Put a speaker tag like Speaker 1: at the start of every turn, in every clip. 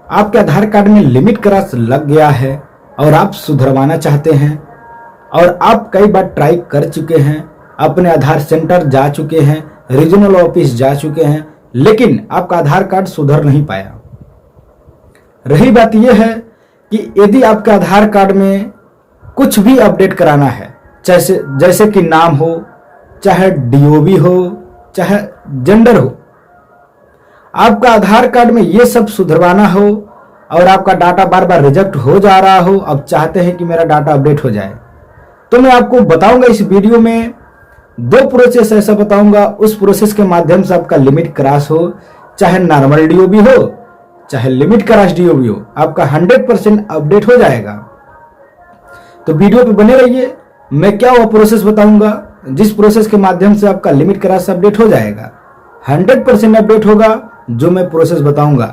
Speaker 1: आपके आधार कार्ड में limit cross लग गया है और आप सुधरवाना चाहते हैं और आप कई बार ट्राई कर चुके हैं, अपने आधार सेंटर जा चुके हैं, रीजनल ऑफिस जा चुके हैं, लेकिन आपका आधार कार्ड सुधर नहीं पाया। रही बात यह है कि यदि आपके आधार कार्ड में कुछ भी अपडेट कराना है, जैसे कि नाम हो, चाहे डीओबी हो, चाहे जेंडर हो, आपका आधार कार्ड में ये सब सुधरवाना हो और आपका डाटा बार बार रिजेक्ट हो जा रहा हो, अब चाहते हैं कि मेरा डाटा अपडेट हो जाए, तो मैं आपको बताऊंगा इस वीडियो में 2 प्रोसेस ऐसा बताऊंगा। उस प्रोसेस के माध्यम से आपका लिमिट क्रॉस हो, चाहे नॉर्मल डीओबी हो, चाहे लिमिट क्रॉस डीओबी हो, आपका 100% अपडेट हो जाएगा। तो वीडियो पे बने रहिए। मैं क्या वो प्रोसेस बताऊंगा जिस प्रोसेस के माध्यम से आपका लिमिट क्रॉस अपडेट हो जाएगा, 100% अपडेट होगा। जो मैं प्रोसेस बताऊंगा,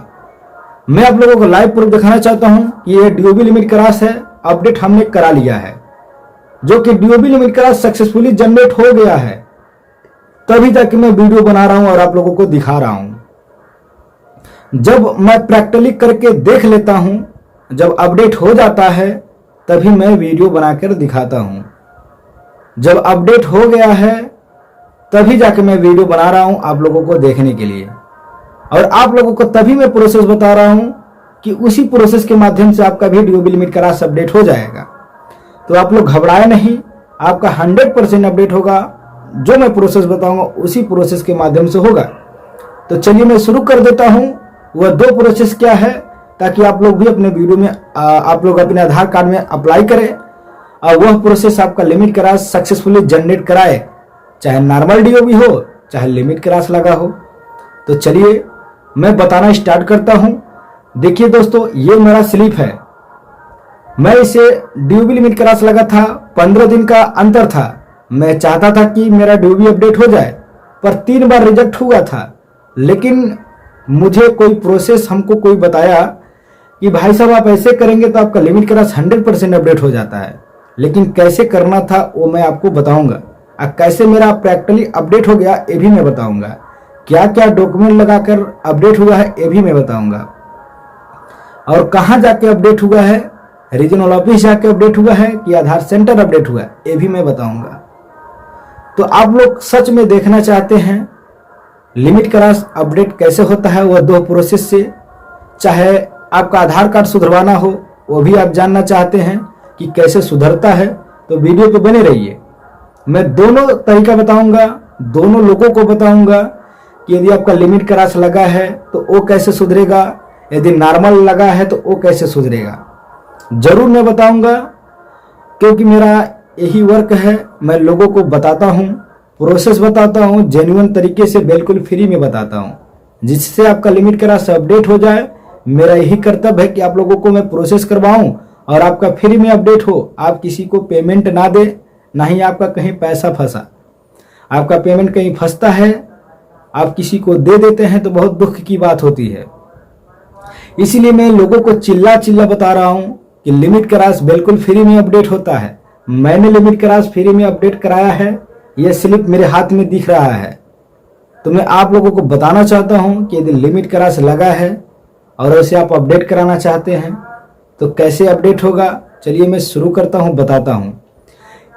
Speaker 1: मैं आप लोगों को लाइव प्रूफ दिखाना चाहता हूं कि ये डीओबी लिमिट क्रॉस है, अपडेट हमने करा लिया है, जो कि DOB limit cross successfully generate हो गया है। तभी तक मैं वीडियो बना रहा हूं और आप लोगों को दिखा रहा हूं। जब मैं प्रैक्टिकली करके देख लेता हूं, जब अपडेट हो जाता है, तभी मैं वीडियो बनाकर दिखाता हूं। जब अपडेट हो गया है तभी जाके मैं वीडियो बना रहा हूं आप लोगों को देखने के लिए, और आप लोगों को तभी मैं प्रोसेस बता रहा हूं कि उसी प्रोसेस के माध्यम से आपका भी डीओबी लिमिट क्रॉस अपडेट हो जाएगा। तो आप लोग घबराए नहीं, आपका 100% अपडेट होगा। जो मैं प्रोसेस बताऊंगा उसी प्रोसेस के माध्यम से होगा। तो चलिए मैं शुरू कर देता हूं। वह 2 प्रोसेस क्या है, ताकि आप लोग भी अपने वीडियो में आप लोग अपने आधार कार्ड में अप्लाई करें और वह प्रोसेस आपका लिमिट क्रॉस सक्सेसफुली जनरेट कराए, चाहे नॉर्मल डीओबी हो, चाहे लिमिट क्रॉस लगा हो। तो चलिए मैं बताना स्टार्ट करता हूं। देखिए दोस्तों, ये मेरा स्लिप है। मैं इसे डीओबी लिमिट क्रॉस लगा था, 15 दिन का अंतर था। मैं चाहता था कि मेरा डीओबी अपडेट हो जाए, पर 3 बार रिजेक्ट हुआ था। लेकिन मुझे कोई प्रोसेस हमको कोई बताया कि भाई साहब आप ऐसे करेंगे तो आपका लिमिट क्रॉस 100% अपडेट हो जाता है। लेकिन कैसे करना था वो मैं आपको बताऊंगा, और कैसे मेरा प्रैक्टिकली अपडेट हो गया ये भी मैं बताऊंगा। क्या क्या डॉक्यूमेंट लगाकर अपडेट हुआ है ये भी मैं बताऊंगा, और कहां जाके अपडेट हुआ है, रीजनल ऑफिस जाके अपडेट हुआ है कि आधार सेंटर अपडेट हुआ है, ये भी मैं बताऊंगा। तो आप लोग सच में देखना चाहते हैं लिमिट क्रॉस अपडेट कैसे होता है, वह 2 प्रोसेस से, चाहे आपका आधार कार्ड सुधरवाना हो वो भी आप जानना चाहते हैं कि कैसे सुधरता है, तो वीडियो पे बने रहिए। मैं दोनों तरीका बताऊंगा, दोनों लोगों को बताऊंगा कि यदि आपका लिमिट क्रॉस लगा है तो वो कैसे सुधरेगा, यदि नॉर्मल लगा है तो वो कैसे सुधरेगा। जरूर मैं बताऊंगा, क्योंकि मेरा यही वर्क है। मैं लोगों को बताता हूं, प्रोसेस बताता हूं, जेन्युइन तरीके से बिल्कुल फ्री में बताता हूं, जिससे आपका लिमिट क्रॉस अपडेट हो जाए। मेरा यही कर्तव्य है कि आप लोगों को मैं प्रोसेस करवाऊं और आपका फ्री में अपडेट हो। आप किसी को पेमेंट ना दे, ना ही आपका कहीं पैसा फंसा। आपका पेमेंट कहीं फंसता है, आप किसी को दे देते हैं तो बहुत दुख की बात होती है। इसीलिए मैं लोगों को चिल्ला चिल्ला बता रहा हूं कि लिमिट क्रॉस बिल्कुल फ्री में अपडेट होता है। मैंने लिमिट क्रॉस फ्री में अपडेट कराया है, यह स्लिप मेरे हाथ में दिख रहा है। तो मैं आप लोगों को बताना चाहता हूं कि यदि लिमिट क्रॉस लगा है और उसे आप अपडेट कराना चाहते हैं तो कैसे अपडेट होगा। चलिए मैं शुरू करता हूं, बताता हूं।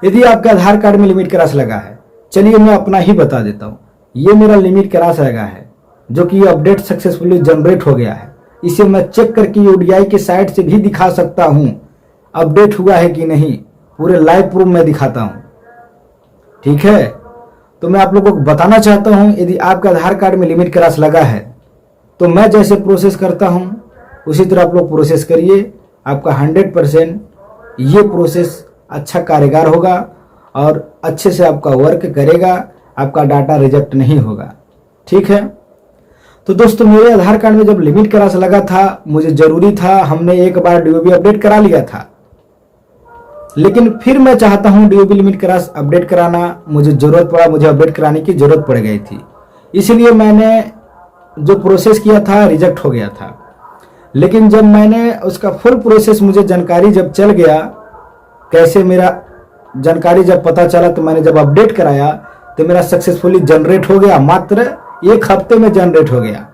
Speaker 1: यदि आपके आधार कार्ड में लिमिट क्रॉस लगा है, चलिए मैं अपना ही बता देता हूं। ये मेरा लिमिट क्रॉस लगा है, जो कि अपडेट सक्सेसफुली जनरेट हो गया है। इसे मैं चेक करके यूडीआई के साइट से भी दिखा सकता हूं अपडेट हुआ है कि नहीं, पूरे लाइव प्रूफ में दिखाता हूं। ठीक है, तो मैं आप लोगों को बताना चाहता हूं, यदि आपके आधार कार्ड में लिमिट क्रॉस लगा है तो मैं जैसे प्रोसेस करता हूं उसी तरह आप लोग प्रोसेस करिए। आपका 100% ये प्रोसेस अच्छा कारगर होगा और अच्छे से आपका वर्क करेगा, आपका डाटा रिजेक्ट नहीं होगा। ठीक है, तो दोस्तों मेरे आधार कार्ड में जब लिमिट क्रॉस लगा था, मुझे जरूरी था, हमने एक बार डीओबी अपडेट करा लिया था, लेकिन फिर मैं चाहता हूं डीओबी लिमिट क्रॉस अपडेट कराना। मुझे जरूरत पड़ा, मुझे अपडेट कराने की जरूरत पड़ गई थी, इसलिए मैंने जो प्रोसेस किया था रिजेक्ट हो गया था। लेकिन जब मैंने उसका फुल प्रोसेस, मुझे जानकारी जब चल गया, कैसे मेरा जानकारी जब पता चला, तो मैंने जब अपडेट कराया तो मेरा सक्सेसफुली जनरेट हो गया। मात्र 1 हफ्ते में जनरेट हो गया।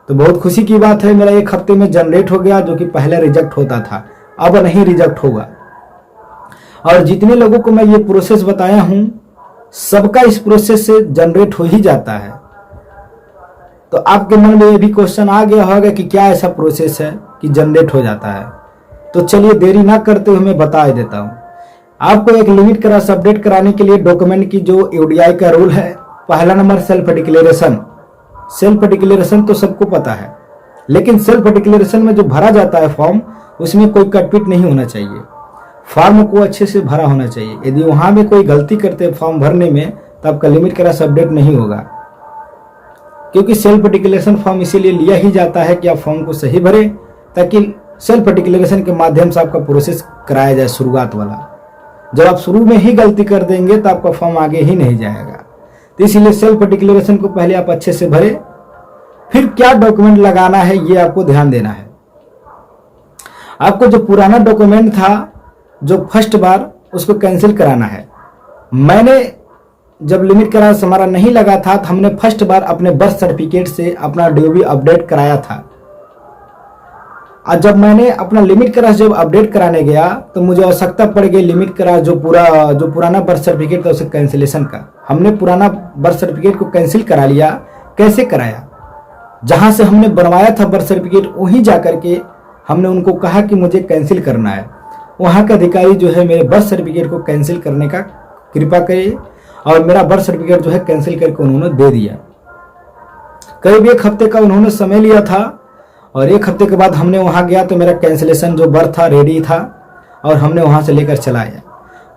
Speaker 1: तो बहुत खुशी की बात है, मेरा 1 हफ्ते में जनरेट हो गया, जो कि पहले रिजेक्ट होता था, अब नहीं रिजेक्ट होगा। और जितने लोगों को मैं ये प्रोसेस बताया हूं, सबका इस प्रोसेस से जनरेट हो ही जाता है। तो आपके मन में ये भी क्वेश्चन आ गया होगा कि क्या ऐसा प्रोसेस है कि जनरेट हो जाता है। तो चलिए देरी ना करते हुए मैं बता देता हूं। आपको एक लिमिट क्रॉस अपडेट कराने के लिए डॉक्यूमेंट की जो यूडीआई का रूल है, पहला number self declaration. Self declaration तो सबको पता है, लेकिन सेल्फ डिक्लेरेशन में जो भरा जाता है फॉर्म, उसमें कोई कटपीट नहीं होना चाहिए। फॉर्म को अच्छे से भरा होना चाहिए। यदि वहां में कोई गलती करते हैं फॉर्म भरने में, तो आपका लिमिट क्रॉस अपडेट नहीं होगा, क्योंकि सेल्फ डिक्लेरेशन फॉर्म इसीलिए लिया ही जाता है कि आप फॉर्म को सही भरें, ताकि सेल्फ डिक्लेरेशन के माध्यम से आपका प्रोसेस कराया जाए शुरुआत वाला। जब आप शुरू में ही गलती कर देंगे तो आपका फॉर्म आगे ही नहीं जाएगा। तो इसीलिए सेल्फ डिक्लेरेशन को पहले आप अच्छे से भरें, फिर क्या डॉक्यूमेंट लगाना है ये आपको ध्यान देना है। आपको जो पुराना डॉक्यूमेंट था, जो फर्स्ट बार, उसको कैंसिल कराना है। मैंने जब लिमिट क्रॉस हमारा नहीं लगा था, तो हमने फर्स्ट बार अपने बर्थ सर्टिफिकेट से अपना डीओबी अपडेट कराया था। और जब मैंने अपना लिमिट क्रॉस जब अपडेट कराने गया, तो मुझे आवश्यकता पड़ गई लिमिट क्रॉस जो पुराना बर्थ सर्टिफिकेट था उसके कैंसिलेशन का। हमने पुराना बर्थ सर्टिफिकेट को कैंसिल करा लिया। कैसे कराया? जहां से हमने बनवाया था बर्थ सर्टिफिकेट, वहीं जाकर के हमने उनको कहा कि मुझे कैंसिल करना है। वहां का अधिकारी जो है मेरे बर्थ सर्टिफिकेट को कैंसिल करने का कृपा करे, और मेरा बर्थ सर्टिफिकेट जो है कैंसिल करके उन्होंने दे दिया। करीब 1 हफ्ते का उन्होंने समय लिया था, और 1 हफ्ते के बाद हमने वहां गया तो मेरा कैंसिलेशन जो बर्थ था रेडी था, और हमने वहां से लेकर चला आया।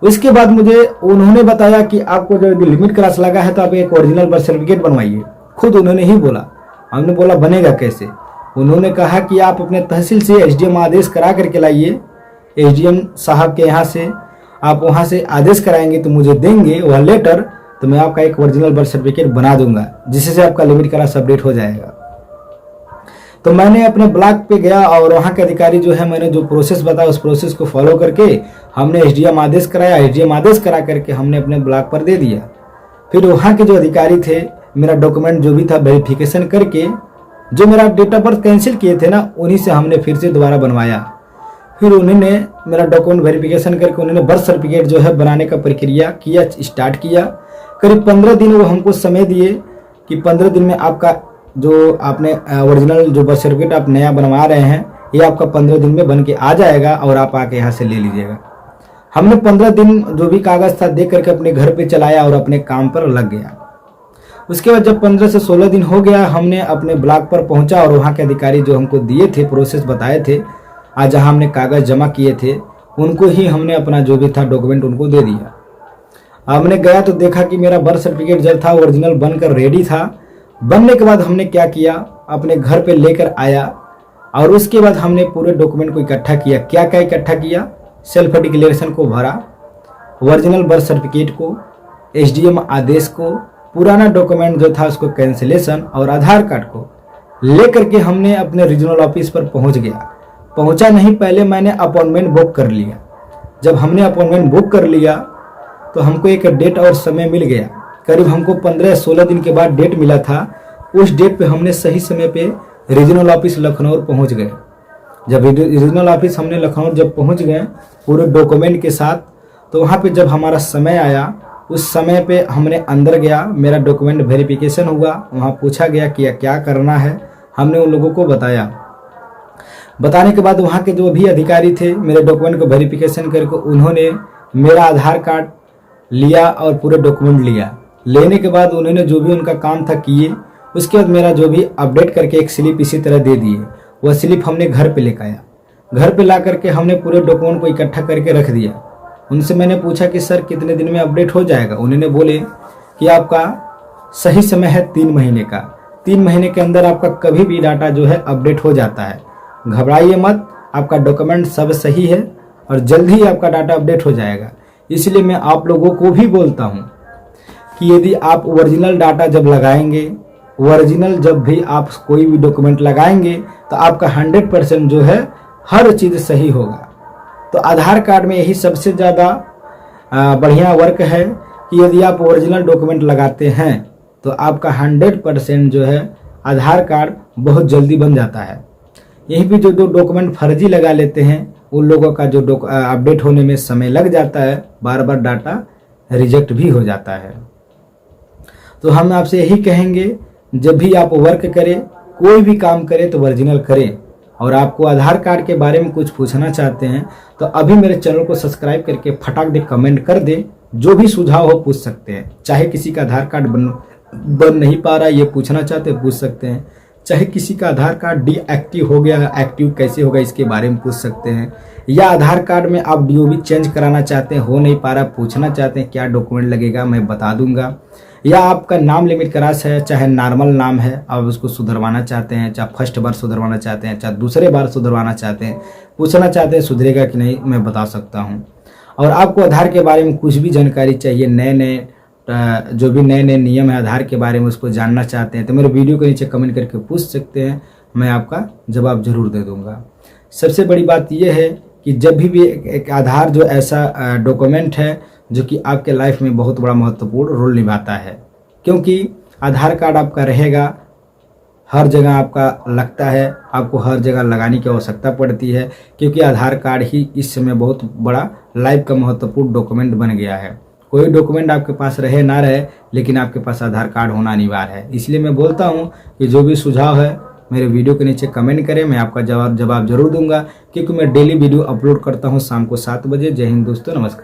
Speaker 1: उसके बाद मुझे उन्होंने बताया कि आपको जो लिमिट क्रॉस लगा है तो आप एक ओरिजिनल बर्थ सर्टिफिकेट बनवाइए। खुद उन्होंने ही बोला। हमने बोला बनेगा कैसे? उन्होंने कहा कि आप अपने तहसील से एसडीएम आदेश करा करके लाइए, एसडीएम साहब के यहाँ से आप वहाँ से आदेश कराएंगे तो मुझे देंगे वह लेटर, तो मैं आपका एक ओरिजिनल बर्थ सर्टिफिकेट बना दूंगा, जिससे आपका लिमिट क्रॉस अपडेट हो जाएगा। तो मैंने अपने ब्लॉक पे गया, और वहाँ के अधिकारी जो है, मैंने जो प्रोसेस बताया उस प्रोसेस को फॉलो करके हमने एसडीएम आदेश कराया। एसडीएम आदेश करा करके हमने अपने ब्लॉक पर दे दिया। फिर वहाँ के जो अधिकारी थे, मेरा डॉक्यूमेंट जो भी था वेरिफिकेशन करके, जो मेरा डेट ऑफ बर्थ कैंसिल किए थे ना, उन्हीं से हमने फिर से दोबारा बनवाया। फिर उन्होंने मेरा डॉक्यूमेंट वेरिफिकेशन करके उन्होंने बर्थ सर्टिफिकेट जो है बनाने का प्रक्रिया किया, स्टार्ट किया। करीब 15 दिन वो हमको समय दिए कि 15 दिन में आपका जो आपने ओरिजिनल जो बर्थ सर्टिफिकेट आप नया बनवा रहे हैं, ये आपका 15 दिन में बन के आ जाएगा, और आप आके यहाँ से ले लीजिएगा। हमने 15 दिन जो भी कागज था दे करके अपने घर पे चलाया और अपने काम पर लग गया। उसके बाद जब 15 से 16 दिन हो गया, हमने अपने ब्लॉक पर पहुंचा, और वहाँ के अधिकारी जो हमको दिए थे, प्रोसेस बताए थे, आज जहाँ हमने कागज जमा किए थे, उनको ही हमने अपना जो भी था डॉक्यूमेंट उनको दे दिया। हमने गया तो देखा कि मेरा बर्थ सर्टिफिकेट जब था ओरिजिनल बनकर रेडी था। बनने के बाद हमने क्या किया, अपने घर पे लेकर आया, और उसके बाद हमने पूरे डॉक्यूमेंट को इकट्ठा किया। क्या क्या इकट्ठा किया? सेल्फ डिक्लेरेशन को भरा, ओरिजिनल बर्थ सर्टिफिकेट को, एसडीएम आदेश को, पुराना डॉक्यूमेंट जो था उसको कैंसिलेशन, और आधार कार्ड को लेकर के हमने अपने रीजनल ऑफिस पर पहुंच गया। पहुंचा नहीं, पहले मैंने अपॉइंटमेंट बुक कर लिया। जब हमने अपॉइंटमेंट बुक कर लिया तो हमको एक डेट और समय मिल गया। करीब हमको 15-16 दिन के बाद डेट मिला था। उस डेट पे हमने सही समय पे रीजनल ऑफिस लखनऊ पहुंच गए। जब रीजनल ऑफिस हमने लखनऊ जब पहुंच गए पूरे डॉक्यूमेंट के साथ, तो वहाँ पे जब हमारा समय आया, उस समय पे हमने अंदर गया, मेरा डॉक्यूमेंट वेरिफिकेशन हुआ। वहाँ पूछा गया कि क्या करना है, हमने उन लोगों को बताया। बताने के बाद वहाँ के जो भी अधिकारी थे, मेरे डॉक्यूमेंट को वेरिफिकेशन करके उन्होंने मेरा आधार कार्ड लिया और पूरे डॉक्यूमेंट लिया। लेने के बाद उन्होंने जो भी उनका काम था किए। उसके बाद मेरा जो भी अपडेट करके एक स्लिप इसी तरह दे दिए। वह स्लिप हमने घर पे लेकर आया। घर पे ला करके हमने पूरे डॉक्यूमेंट को इकट्ठा करके रख दिया। उनसे मैंने पूछा कि सर कितने दिन में अपडेट हो जाएगा? उन्होंने बोले कि आपका सही समय है 3 महीने का। 3 महीने के अंदर आपका कभी भी डाटा जो है अपडेट हो जाता है। घबराइए मत, आपका डॉक्यूमेंट सब सही है और जल्द ही आपका डाटा अपडेट हो जाएगा। इसलिए मैं आप लोगों को भी बोलता हूं कि यदि आप ओरिजिनल डाटा जब लगाएंगे, ओरिजिनल जब भी आप कोई भी डॉक्यूमेंट लगाएंगे, तो आपका 100% जो है हर चीज़ सही होगा। तो आधार कार्ड में यही सबसे ज़्यादा बढ़िया वर्क है कि यदि आप ओरिजिनल डॉक्यूमेंट लगाते हैं तो आपका 100% जो है आधार कार्ड बहुत जल्दी बन जाता है। यहीं भी जो डॉक्यूमेंट फर्जी लगा लेते हैं उन लोगों का जो अपडेट होने में समय लग जाता है, बार बार डाटा रिजेक्ट भी हो जाता है। तो हम आपसे यही कहेंगे, जब भी आप वर्क करें, कोई भी काम करें तो ओरिजिनल करें। और आपको आधार कार्ड के बारे में कुछ पूछना चाहते हैं तो अभी मेरे चैनल को सब्सक्राइब करके फटाक दे कमेंट कर दे। जो भी सुझाव हो पूछ सकते हैं। चाहे किसी का आधार कार्ड बन नहीं पा रहा, ये पूछना चाहते पूछ सकते हैं। चाहे किसी का आधार कार्ड डीएक्टिव हो गया, एक्टिव कैसे होगा इसके बारे में पूछ सकते हैं। या आधार कार्ड में आप डीओबी चेंज कराना चाहते हैं, हो नहीं पा रहा, पूछना चाहते हैं क्या डॉक्यूमेंट लगेगा, मैं बता दूंगा। या आपका नाम लिमिट क्रॉस है, चाहे नॉर्मल नाम है, आप उसको सुधरवाना चाहते हैं, चाहे फर्स्ट बार सुधरवाना चाहते हैं, चाहे दूसरे बार सुधरवाना चाहते हैं, पूछना चाहते हैं सुधरेगा कि नहीं, मैं बता सकता हूँ। और आपको आधार के बारे में कुछ भी जानकारी चाहिए, नए जो भी नए नियम है आधार के बारे में उसको जानना चाहते हैं तो मेरे वीडियो के नीचे कमेंट करके पूछ सकते हैं, मैं आपका जवाब जरूर दे दूंगा। सबसे बड़ी बात यह है कि जब भी एक आधार जो ऐसा डॉक्यूमेंट है जो कि आपके लाइफ में बहुत बड़ा महत्वपूर्ण रोल निभाता है, क्योंकि आधार कार्ड आपका रहेगा, हर जगह आपका लगता है, आपको हर जगह लगाने की आवश्यकता पड़ती है, क्योंकि आधार कार्ड ही इस समय बहुत बड़ा लाइफ का महत्वपूर्ण डॉक्यूमेंट बन गया है। कोई डॉक्यूमेंट आपके पास रहे ना रहे, लेकिन आपके पास आधार कार्ड होना अनिवार्य है। इसलिए मैं बोलता हूं कि जो भी सुझाव है मेरे वीडियो के नीचे कमेंट करें, मैं आपका जवाब जरूर दूंगा, क्योंकि मैं डेली वीडियो अपलोड करता हूं शाम को 7 बजे। जय हिंद दोस्तों, नमस्कार।